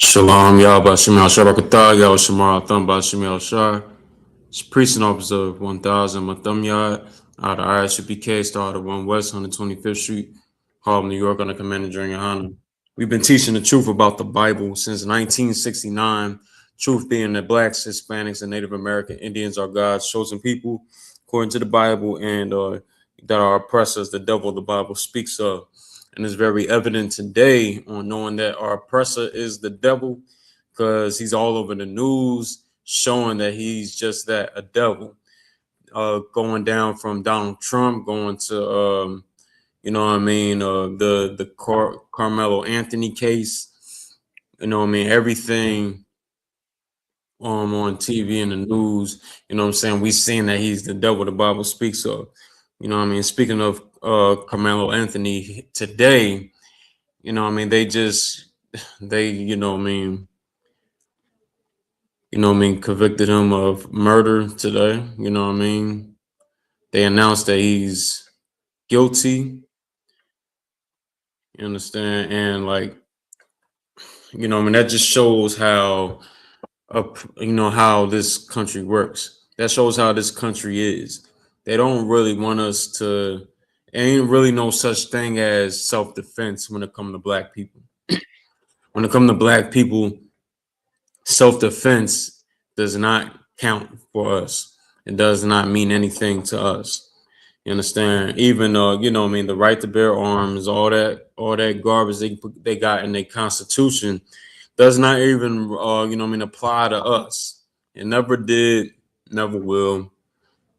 Shalom, Yahba Shemel Shabakatah, Yahweh Shemar Thumba Shemel Shah. Precinct Officer 1000 Matham Yard out of I.S.U.P.K. started 1 West 125th Street, Harlem, New York, under Commander during YAHANNA. We've been teaching the truth about the Bible since 1969. Truth being that blacks, Hispanics, and Native American Indians are God's chosen people, according to the Bible, and that our oppressors, the devil, the Bible speaks of. And it's very evident today on knowing that our oppressor is the devil, because he's all over the news showing that he's just that, a devil. Going down from Donald Trump, going to the Carmelo Anthony case, everything on TV and the news, we seeing that he's the devil the Bible speaks of. Speaking of Carmelo Anthony today, convicted him of murder today. They announced that he's guilty. You understand? And that just shows how, how this country works. That shows how this country is. They don't really want us to, ain't really no such thing as self-defense when it comes to black people. When it comes to black people, self-defense does not count for us. It does not mean anything to us. You understand? Even the right to bear arms, all that garbage they got in their constitution does not even apply to us. It never did, never will.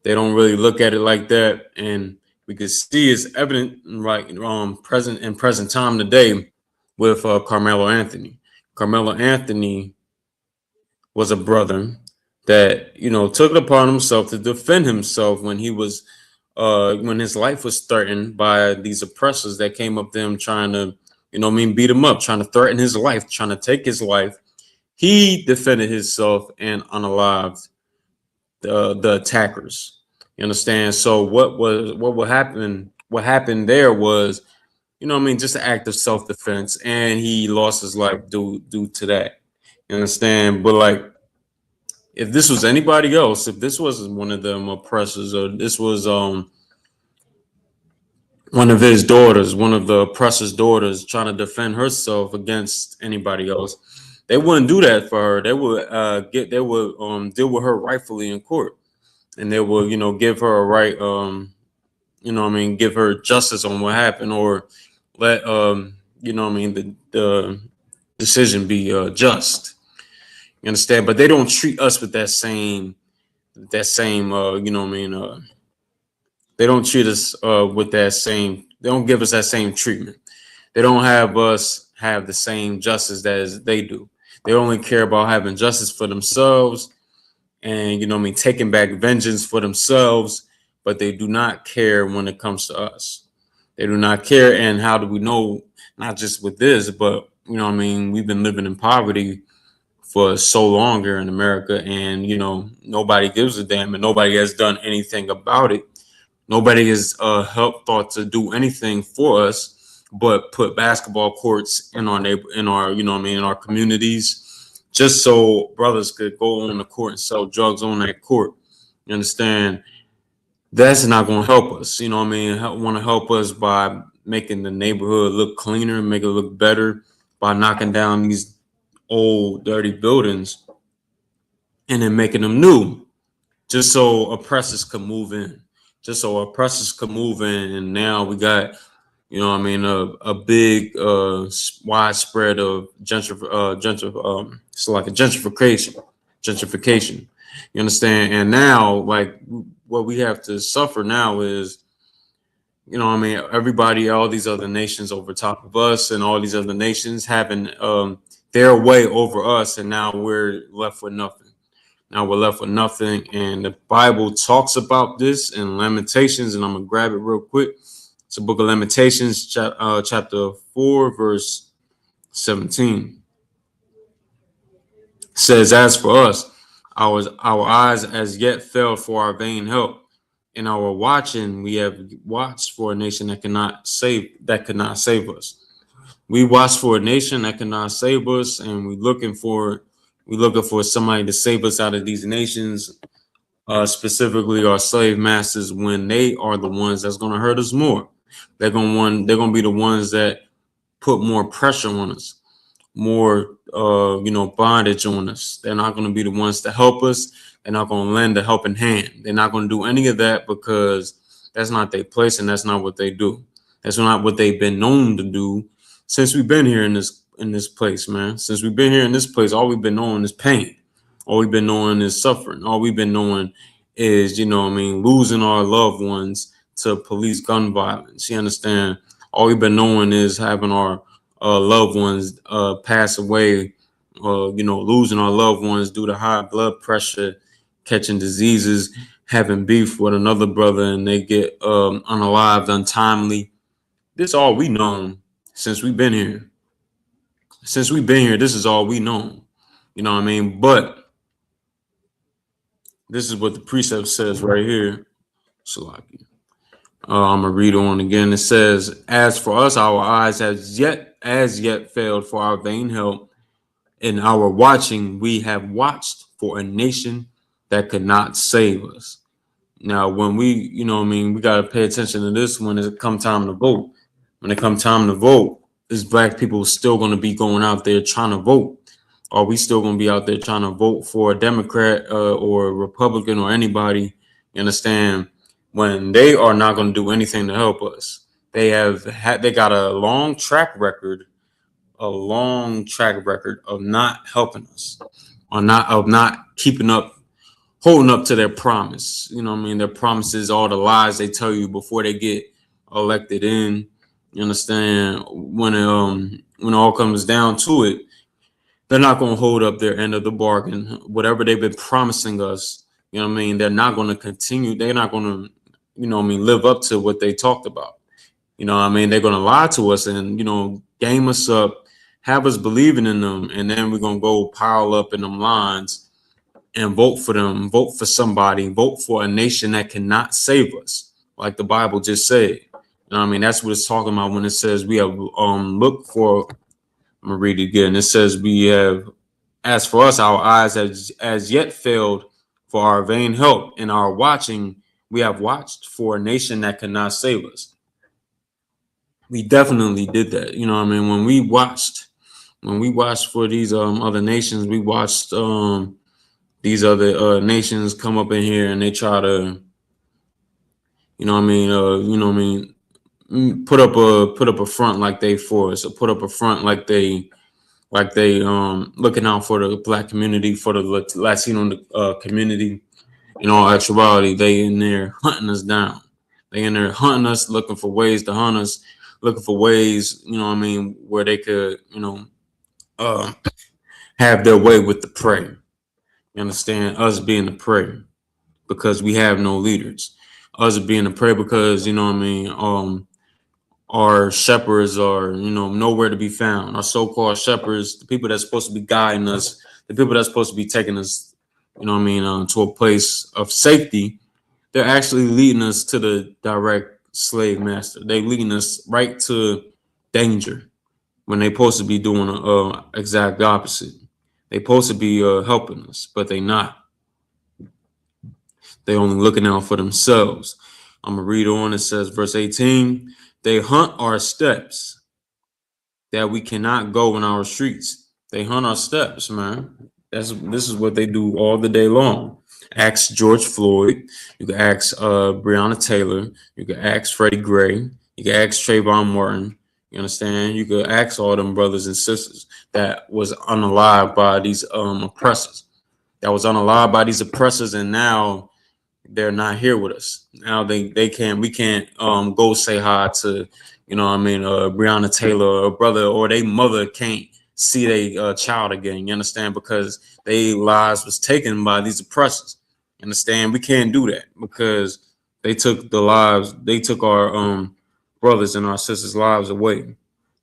They don't really look at it like that, and we can see it's evident present time today with Carmelo Anthony. Carmelo Anthony was a brother that took it upon himself to defend himself when he was when his life was threatened by these oppressors that came up to him trying to beat him up, trying to threaten his life, trying to take his life. He defended himself and unalived the attackers. You understand? So what happened there was, just an act of self-defense, and he lost his life due to that. You understand? But if this was anybody else, if this was one of them oppressors, or this was one of his daughters, one of the oppressor's daughters trying to defend herself against anybody else, they wouldn't do that for her. They would deal with her rightfully in court, and they will give her a right, give her justice on what happened, or let the decision be just. You understand? But they don't treat us with that same they don't treat us with that same, they don't give us that same treatment. They don't have us have the same justice as they do. They only care about having justice for themselves and taking back vengeance for themselves, but they do not care when it comes to us. They do not care. And how do we know? Not just with this, but we've been living in poverty for so long here in America, and nobody gives a damn, and nobody has done anything about it. Nobody has thought to do anything for us but put basketball courts in our communities, just so brothers could go on the court and sell drugs on that court. You understand? That's not going to help us. Want to help us by making the neighborhood look cleaner, make it look better, by knocking down these old dirty buildings and then making them new, just so oppressors could move in, and now we got a big widespread of it's like a gentrification. You understand? And now what we have to suffer now is everybody, all these other nations over top of us, and all these other nations having their way over us, and now we're left with nothing. And the Bible talks about this in Lamentations, and I'm gonna grab it real quick. It's the book of Lamentations, chapter 4, verse 17. It says, "As for us, our eyes as yet fell for our vain help. In our watching, we have watched for a nation that could not save us." We watch for a nation that cannot save us, and we looking for somebody to save us out of these nations, specifically our slave masters, when they are the ones that's going to hurt us more. They're going to be the ones that put more pressure on us, more bondage on us. They're not going to be the ones to help us. They're not going to lend a helping hand. They're not going to do any of that, because that's not their place, and that's not what they do. That's not what they've been known to do since we've been here in this place, man. Since we've been here in this place, all we've been knowing is pain. All we've been knowing is suffering. All we've been knowing is, losing our loved ones to police gun violence. You understand? All we've been knowing is having our loved ones pass away, losing our loved ones due to high blood pressure, catching diseases, having beef with another brother, and they get unalived untimely. This is all we known since we've been here. Since we've been here, this is all we know. You know what I mean? But this is what the precept says right here. Salaki. I'm gonna read on again. It says, "As for us, our eyes as yet failed for our vain help. In our watching, we have watched for a nation that could not save us." Now, when we, we gotta pay attention to this when it come time to vote. When it come time to vote, is black people still gonna be going out there trying to vote? Are we still gonna be out there trying to vote for a Democrat or a Republican or anybody? You understand? When they are not going to do anything to help us. They got a long track record of not helping us, of not keeping up, holding up to their promise. You know what I mean? Their promises, all the lies they tell you before they get elected in. You understand? When it all comes down to it, they're not going to hold up their end of the bargain. Whatever they've been promising us, you know what I mean? They're not going to continue. They're not going to, live up to what they talked about. You know what I mean? They're going to lie to us and, game us up, have us believing in them. And then we're going to go pile up in them lines and vote for them, vote for somebody, vote for a nation that cannot save us. Like the Bible just said. You know what I mean? That's what it's talking about when it says we have looked for. I'm going to read it again. It says we have, as for us, our eyes have as yet failed for our vain help. In our watching, we have watched for a nation that cannot save us. We definitely did that. You know what I mean? When we watched for these other nations, we watched these other nations come up in here and they try to, put up a front like they for us, or put up a front like they looking out for the black community, for the Latino community. In all actuality, they in there hunting us down. They in there hunting us, looking for ways to hunt us, looking for ways, where they could, have their way with the prey. You understand? Us being the prey because we have no leaders. Us being the prey because, our shepherds are, nowhere to be found. Our so-called shepherds, the people that's supposed to be guiding us, the people that's supposed to be taking us, to a place of safety, they're actually leading us to the direct slave master. They're leading us right to danger when they're supposed to be doing the exact opposite. They're supposed to be helping us, but they're not. They're only looking out for themselves. I'm going to read on. It says, verse 18, "They hunt our steps that we cannot go in our streets." They hunt our steps, man. This is what they do all the day long. Ask George Floyd. You can ask Breonna Taylor. You can ask Freddie Gray. You can ask Trayvon Martin. You understand? You could ask all them brothers and sisters that was unalived by these oppressors. That was unalived by these oppressors, and now they're not here with us. Now we can't go say hi to, Breonna Taylor or brother, or they mother can't see their child again. You understand? Because their lives was taken by these oppressors. You understand? We can't do that because they took our brothers and our sisters' lives away. You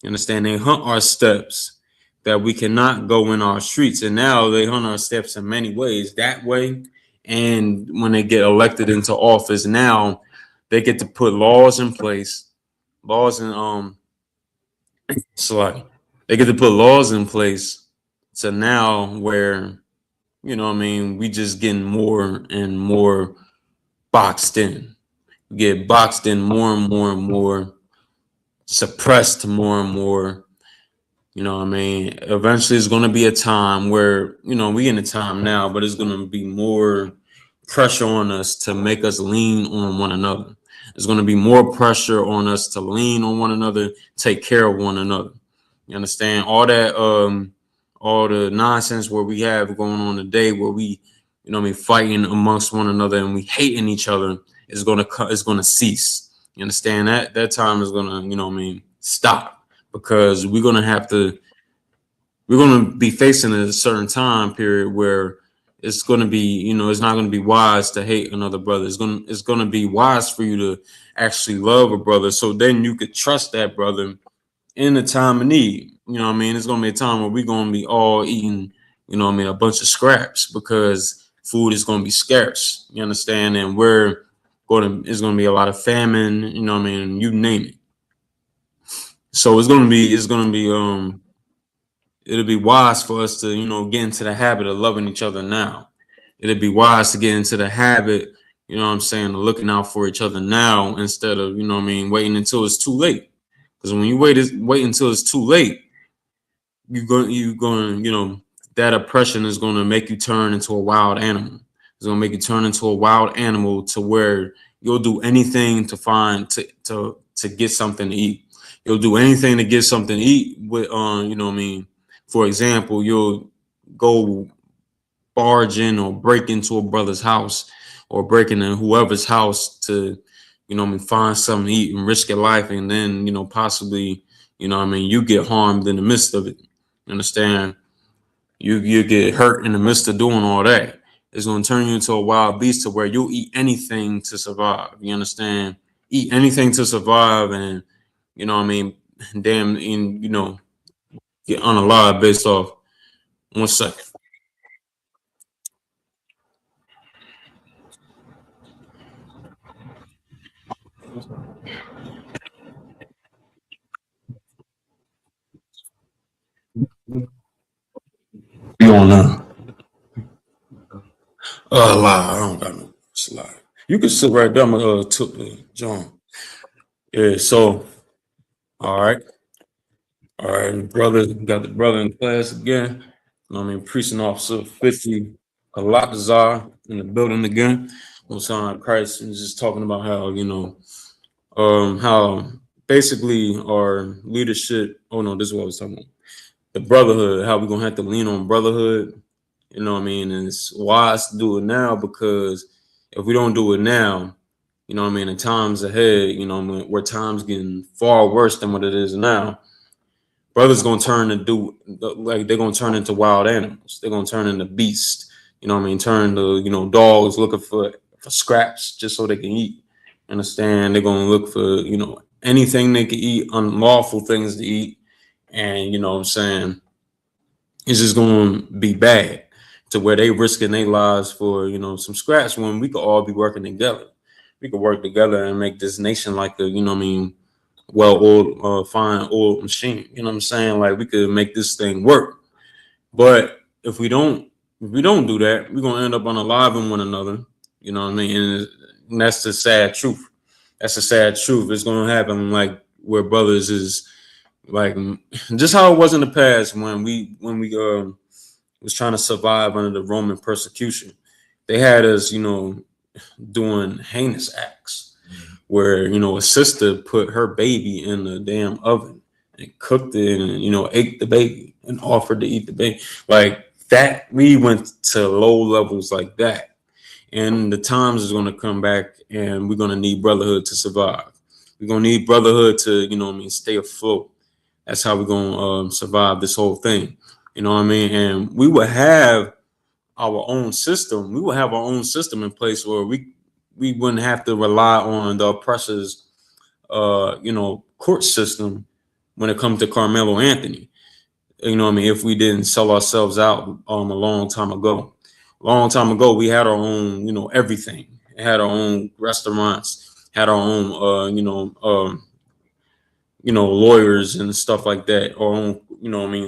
understand? They hunt our steps that we cannot go in our streets, and now they hunt our steps in many ways. That way. And when they get elected into office, now they get to put laws in place, laws and It's like they get to put laws in place to now where, you know what I mean, we just getting more and more boxed in. We get boxed in more and more and more, suppressed more and more. You know what I mean? Eventually it's gonna be a time where, you know, we in a time now, but it's gonna be more pressure on us to make us lean on one another. There's gonna be more pressure on us to lean on one another, take care of one another. You understand? All the nonsense where we have going on today where we, you know what I mean, fighting amongst one another and we hating each other is gonna cease. You understand that? That time is gonna, you know what I mean, stop, because we're gonna be facing a certain time period where it's gonna be, you know, it's not gonna be wise to hate another brother. It's gonna be wise for you to actually love a brother, so then you could trust that brother in a time of need. You know what I mean? It's gonna be a time where we're gonna be all eating, you know what I mean, a bunch of scraps because food is gonna be scarce. You understand? And it's gonna be a lot of famine, you know what I mean, you name it. So it'll be wise for us to, you know, get into the habit of loving each other now. It'll be wise to get into the habit, you know what I'm saying, of looking out for each other now instead of, you know what I mean, waiting until it's too late. Because when you wait until it's too late, you know, that oppression is gonna make you turn into a wild animal. It's gonna make you turn into a wild animal to where you'll do anything to to get something to eat. You'll do anything to get something to eat with you know what I mean. For example, you'll go barge in or break into a brother's house or break into whoever's house to, you know what I mean, find something to eat and risk your life, and then, you know, possibly, you know what I mean, you get harmed in the midst of it. You understand? You get hurt in the midst of doing all that. It's gonna turn you into a wild beast to where you'll eat anything to survive. You understand? Eat anything to survive, and you know what I mean, damn, in, you know, get unalive based off. 1 second. You on now? Lie. I don't got no slide. You can sit right there, my John. Yeah. So, all right, all right, brother. Got the brother in class again. You know what I mean, precinct officer 50, Alakazar in the building again. On sign Christ, and just talking about how, you know, how basically our leadership. Oh no, this is what I was talking about. The brotherhood. How we gonna have to lean on brotherhood. You know what I mean? And it's wise to do it now, because if we don't do it now, you know what I mean, in times ahead, you know what I mean, where times getting far worse than what it is now, brothers gonna turn and do, like, they're gonna turn into wild animals. They're gonna turn into beasts. You know what I mean? Turn to, you know, dogs looking for scraps just so they can eat. Understand? They're gonna look for, you know, anything they can eat, unlawful things to eat. And you know what I'm saying? It's just gonna be bad to where they risking their lives for, you know, some scraps when we could all be working together. We could work together and make this nation like a, you know what I mean, well-oiled, fine oiled machine. You know what I'm saying? Like, we could make this thing work. But if we don't do that, we're gonna end up unaliving one another. You know what I mean? And that's the sad truth. That's the sad truth. It's gonna happen like where brothers is like just how it was in the past when we was trying to survive under the Roman persecution. They had us, you know, doing heinous acts where, you know, a sister put her baby in the damn oven and cooked it and, you know, ate the baby and offered to eat the baby. Like that, we went to low levels like that. And the times is going to come back, and we're going to need brotherhood to survive. We're going to need brotherhood to, you know what I mean, stay afloat. That's how we're going to survive this whole thing. You know what I mean? And we would have our own system. We would have our own system in place where we wouldn't have to rely on the oppressor's you know, court system when it comes to Carmelo Anthony. You know what I mean? If we didn't sell ourselves out a long time ago. A long time ago, we had our own, you know, everything. Had our own restaurants, had our own you know, lawyers and stuff like that, or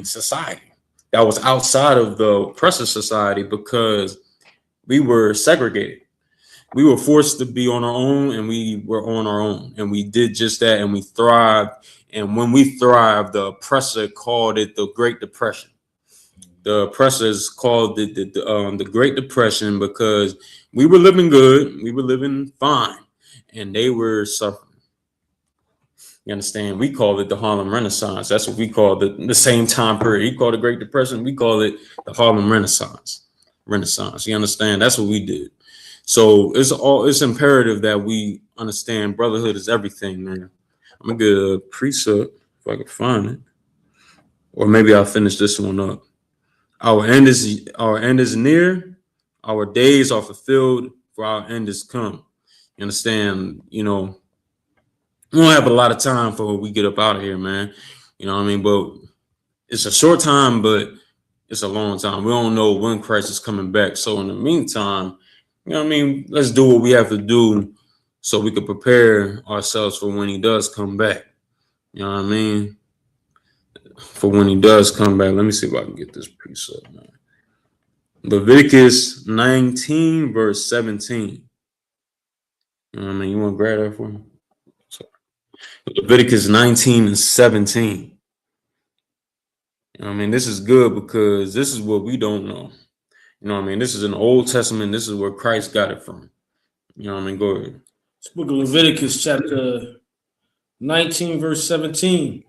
society that was outside of the oppressive society, because we were segregated. We were forced to be on our own, and we were on our own, and we did just that, and we thrived. And when we thrived, the oppressor called it the Great Depression. The oppressors called it the Great Depression, because we were living good, we were living fine, and they were suffering. You understand? We call it the Harlem Renaissance. That's what we call the same time period. He called it the Great Depression. We call it the Harlem Renaissance. You understand? That's what we did. So it's imperative that we understand brotherhood is everything, man. I'm gonna get a precept if I can find it, or maybe I'll finish this one up. Our end is near. Our days are fulfilled, for our end is come. You understand? We don't have a lot of time for we get up out of here, man. You know what I mean? But it's a short time, but it's a long time. We don't know when Christ is coming back. So in the meantime, let's do what we have to do so we can prepare ourselves for when he does come back. You know what I mean? For when he does come back. Let me see if I can get this precept, man. Leviticus 19, verse 17. You know what I mean? You want to grab that for me? So, Leviticus 19 and 17. You know what I mean? This is good because this is what we don't know. You know what I mean? This is in the Old Testament. This is where Christ got it from. You know what I mean? Go ahead. It's book of Leviticus, chapter 19, verse 17.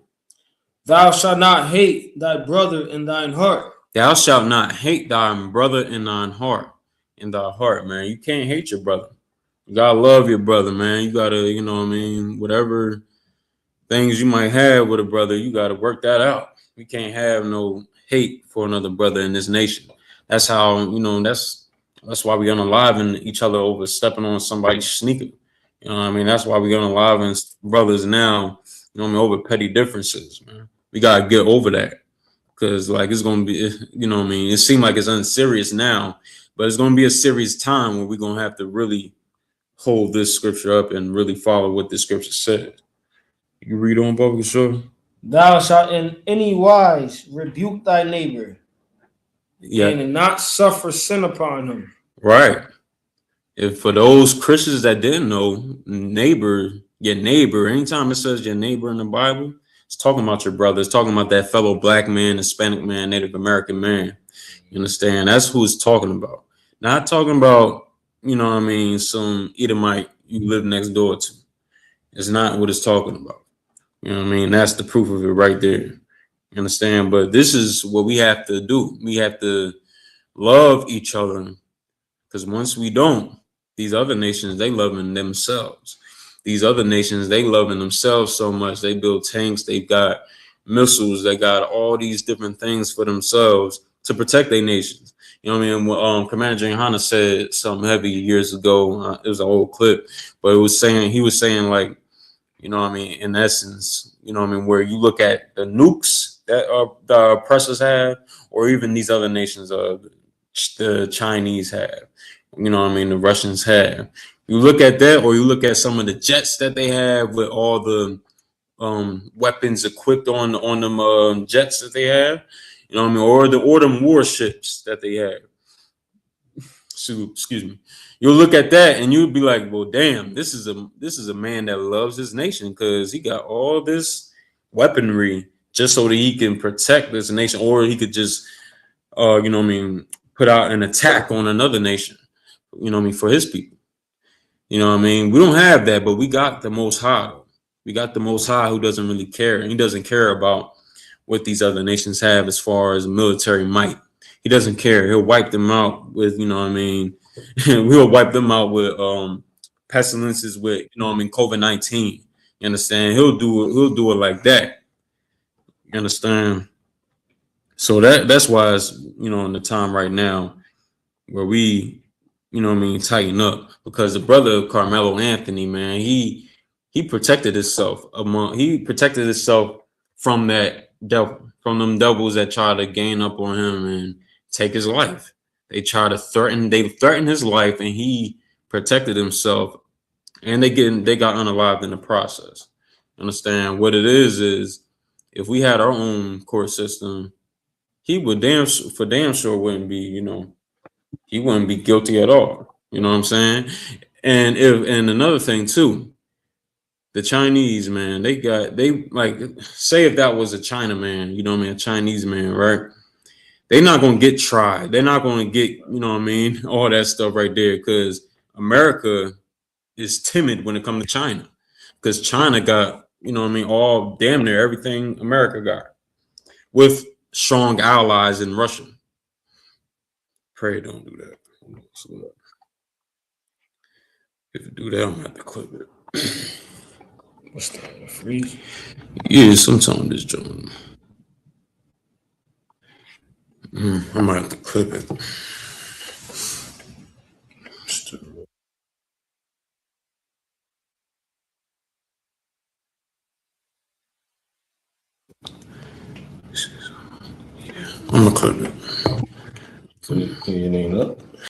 Thou shalt not hate thy brother in thine heart. Thou shalt not hate thy brother in thine heart. In thy heart, man. You can't hate your brother. You gotta love your brother, man. You gotta, whatever things you might have with a brother, you gotta work that out. We can't have no hate for another brother in this nation. That's how, that's why we unaliving each other over stepping on somebody's sneaker. You know what I mean? That's why we unaliving brothers now, over petty differences, man. We gotta get over that. Because it's gonna be, it seems like it's unserious now, but it's gonna be a serious time where we're gonna have to really hold this scripture up and really follow what the scripture says. You read on, Bubba, sure. Thou shalt in any wise rebuke thy neighbor, yeah, and not suffer sin upon him. Right. If for those Christians that didn't know, your neighbor, anytime it says your neighbor in the Bible, it's talking about your brother. It's talking about that fellow black man, Hispanic man, Native American man. You understand? That's who it's talking about. Not talking about, some Edomite you live next door to. It's not what it's talking about. You know what I mean? That's the proof of it right there. You understand? But this is what we have to do. We have to love each other, because once we don't, these other nations, they loving themselves. These other nations, they loving themselves so much. They build tanks. They've got missiles. They got all these different things for themselves to protect their nations. You know what I mean? Commander YAHANNA said something heavy years ago. It was an old clip, but he was saying like, in essence, where you look at the nukes that the oppressors have, or even these other nations, the Chinese have, the Russians have. You look at that, or you look at some of the jets that they have with all the weapons equipped on them jets that they have, or them warships that they have. So, excuse me. You'll look at that and you'll be like, well, damn, this is a man that loves his nation, because he got all this weaponry just so that he can protect this nation, or he could just put out an attack on another nation, for his people. We don't have that, but we got the Most High. We got the Most High, who doesn't really care. He doesn't care about what these other nations have as far as military might. He doesn't care. He'll wipe them out with, we'll wipe them out with pestilences, with, COVID-19. You understand? He'll do it like that. You understand? So that's why it's, in the time right now where we, tighten up, because the brother of Carmelo Anthony, man, he protected himself from that devil, from them devils that try to gain up on him and take his life. They threatened his life, and he protected himself, and they got unalived in the process. Understand what it is if we had our own court system, he would damn sure wouldn't be, he wouldn't be guilty at all. You know what I'm saying? And another thing too, the Chinese, man, they like, say if that was a China man, you know what I mean, a Chinese man, right? They're not gonna get tried. They're not gonna get, you know what I mean, all that stuff right there, because America is timid when it comes to China, because China got, you know what I mean, all damn near everything America got, with strong allies in Russia. Pray don't do that. If you do that, I'm gonna have to clip it. What's that? Freeze? Yeah, sometime this joint. I might have to clip it. I'm gonna clip it. Clean your name up.